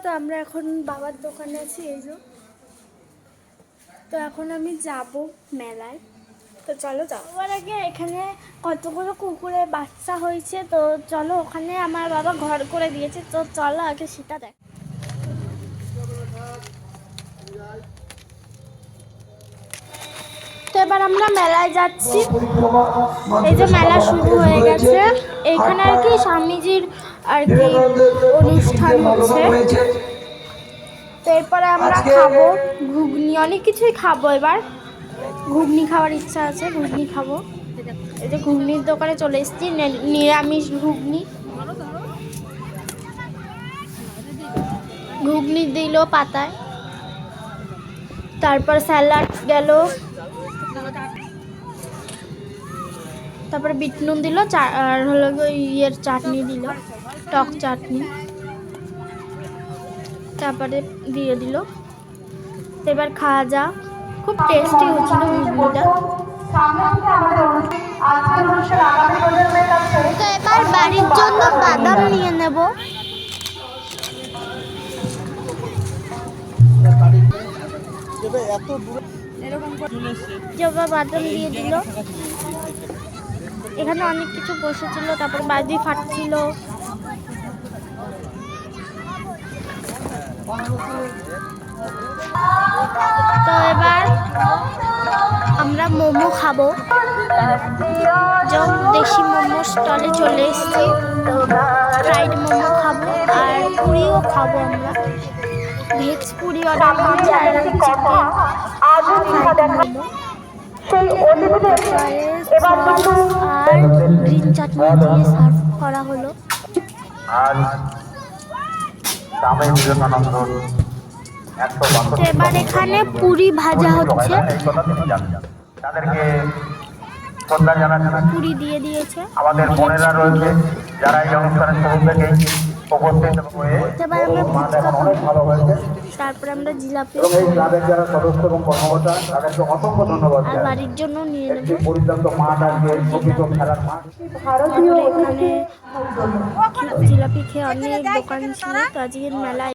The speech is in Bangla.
তো আমরা এখন বাবার দোকানে আছি, এই যে। তো এখন আমি যাব মেলায়, তো চলো যাওয়ার আগে এখানে কতগুলো কুকুরের বাচ্চা হয়েছে, তো চলো ওখানে আমার বাবা ঘর করে দিয়েছে, তো চলো আগে সেটা দেখ। তো এবার আমরা মেলায় যাচ্ছি, এই যে মেলা শুরু হয়ে গেছে। এইখানে আর কি স্বামীজির আর কি অনুষ্ঠান হচ্ছে। তো এরপরে আমরা খাবো ঘুগনি, অনেক কিছুই খাবো। এবার ঘুগনি খাওয়ার ইচ্ছা আছে, ঘুগনি খাবো। এই যে ঘুগনির দোকানে চলে এসেছি, নিরামিষ ঘুগনি। ঘুগনি দিল পাতায়, তারপর স্যালাড গেল, তারপরে বিট নুন দিল, আর হলো ইয়ের চাটনি দিল, টক চাটনি, তারপরে দিয়ে দিল। তো এবার খাওয়া যা, খুব টেস্টি হচ্ছিল ঘুগনিটা। তো এবার বাড়ির জন্য বাদাম নিয়ে নেব। বাদাম দিয়ে দিল। এখানে অনেক কিছু বসেছিল, তারপর বাজি ফাটছিল। তো এবার আমরা মোমো খাবো, যেমন দেশি মোমো স্টলে চলে এসেছি। ফ্রাইড মোমো খাবো আর পুরিও খাবো। আমরা ভেজ পুরি অর্ডার করেছি আর চিকেন ফ্রাইড মোমো, আর গ্রিন চাটনি দিয়ে সার্ভ করা হলো। এবার এখানে পুরি ভাজা হচ্ছে, পুরি দিয়ে দিয়েছে আমাদের বোনেরা রয়েছে যারা এই অনুষ্ঠানের শুরু থেকেই উপস্থিত হয়ে। এবার আমরা ফুচকা খাবো, তারপরে আমরা জিলাপি এবং এই ক্লাবের যারা সদস্য এবং কর্মকর্তা তাদেরকে অসংখ্য ধন্যবাদ। আর বাড়ির জন্য নিয়ে নেব পরিত্যক্ত মাঠ আজকে প্রকৃত খেলার মাঠ। এখানে জিলাপি খেয়ে অনেক দোকান ছিল, তো আজকের মেলায়